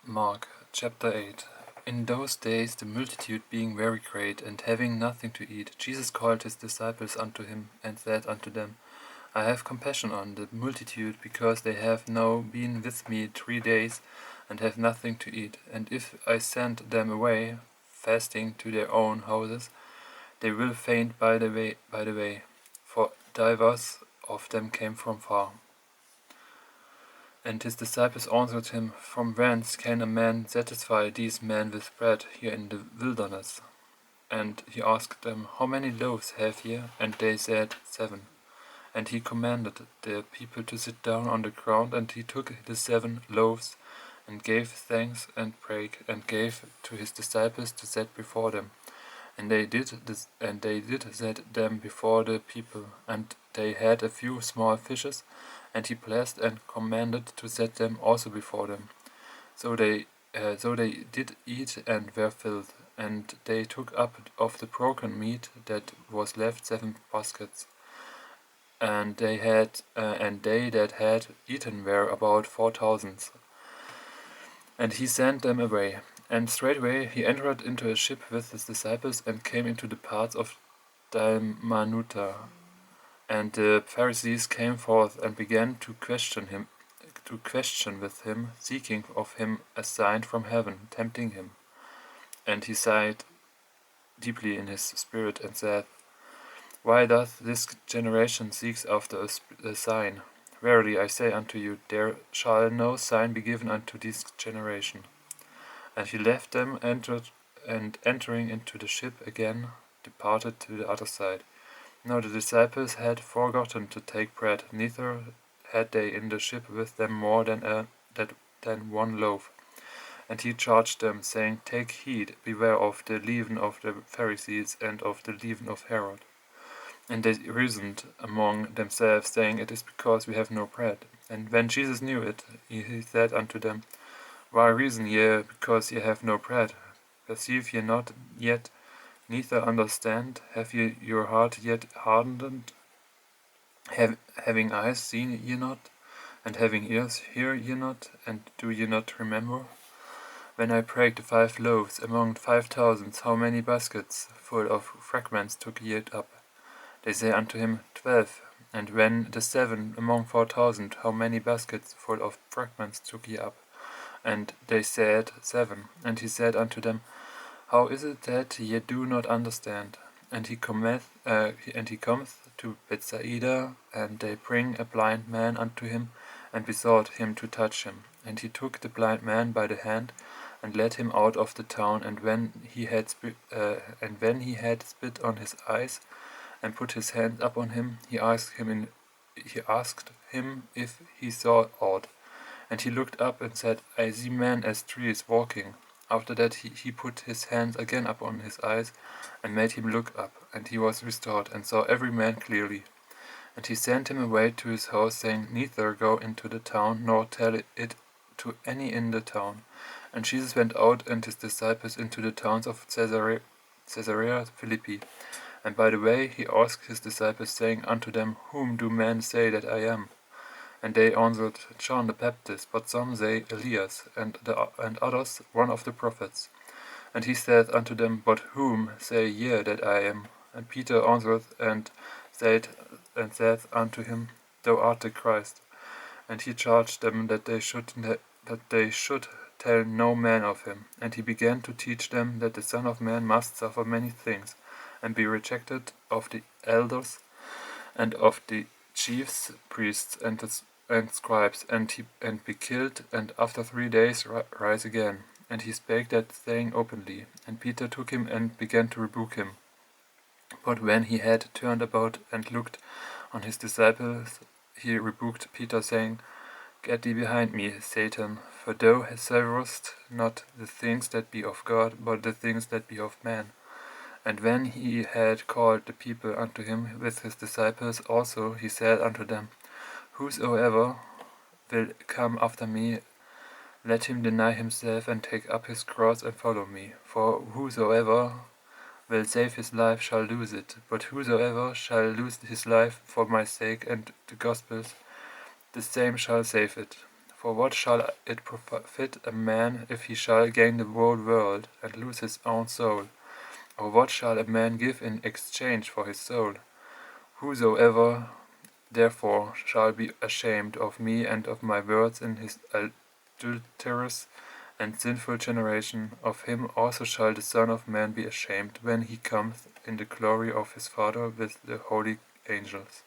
Mark chapter 8. In those days the multitude being very great, and having nothing to eat, Jesus called his disciples unto him, and said unto them, I have compassion on the multitude, because they have now been with me 3 days, and have nothing to eat. And if I send them away, fasting, to their own houses, they will faint by the way, for divers of them came from far. And his disciples answered him, From whence can a man satisfy these men with bread here in the wilderness? And he asked them, How many loaves have ye? And they said, 7. And he commanded the people to sit down on the ground, and he took the 7 loaves, and gave thanks, and brake, and gave to his disciples to set before them. And they did set them before the people. And they had a few small fishes, and he blessed and commanded to set them also before them. So they did eat and were filled. And they took up of the broken meat that was left 7 baskets. And they that had eaten were about 4,000. And he sent them away. And straightway he entered into a ship with his disciples, and came into the parts of Dalmanuta. And the Pharisees came forth and began to question with him, seeking of him a sign from heaven, tempting him. And he sighed deeply in his spirit, and said, Why doth this generation seek after a sign? Verily I say unto you, there shall no sign be given unto this generation. And he left them, and entering into the ship again, departed to the other side. Now the disciples had forgotten to take bread, neither had they in the ship with them more than 1 loaf. And he charged them, saying, Take heed, beware of the leaven of the Pharisees, and of the leaven of Herod. And they reasoned among themselves, saying, It is because we have no bread. And when Jesus knew it, he said unto them, Why reason ye, because ye have no bread? Perceive ye not yet, neither understand? Have ye your heart yet hardened? Having eyes see ye not, and having ears hear ye not, and do ye not remember? When I brake the 5 loaves among 5,000, how many baskets full of fragments took ye up? They say unto him, 12. And when the 7 among 4,000, how many baskets full of fragments took ye up? And they said, 7. And he said unto them, How is it that ye do not understand? And he cometh to Bethsaida, and they bring a blind man unto him, and besought him to touch him. And he took the blind man by the hand, and led him out of the town. And when he had spit on his eyes, and put his hand upon him, he asked him if he saw aught. And he looked up and said, I see men as trees walking. After that he put his hands again upon his eyes, and made him look up, and he was restored, and saw every man clearly. And he sent him away to his house, saying, Neither go into the town, nor tell it to any in the town. And Jesus went out and his disciples into the towns of Caesarea Philippi. And by the way he asked his disciples, saying unto them, Whom do men say that I am? And they answered, John the Baptist, but some say Elias, and others one of the prophets. And he said unto them, But whom say ye that I am? And Peter answered and said unto him, Thou art the Christ. And he charged them that they should tell no man of him. And he began to teach them that the Son of Man must suffer many things, and be rejected of the elders, and of the chief priests and scribes, and be killed, and after 3 days rise again. And he spake that saying openly. And Peter took him and began to rebuke him. But when he had turned about and looked on his disciples, he rebuked Peter, saying, Get thee behind me, Satan, for thou savourest not the things that be of God, but the things that be of man. And when he had called the people unto him with his disciples also, he said unto them, Whosoever will come after me, let him deny himself, and take up his cross, and follow me. For whosoever will save his life shall lose it, but whosoever shall lose his life for my sake and the gospel's, the same shall save it. For what shall it profit a man if he shall gain the whole world, and lose his own soul? Or what shall a man give in exchange for his soul? Whosoever therefore shall be ashamed of me and of my words in his adulterous and sinful generation, of him also shall the Son of Man be ashamed, when he cometh in the glory of his Father with the holy angels.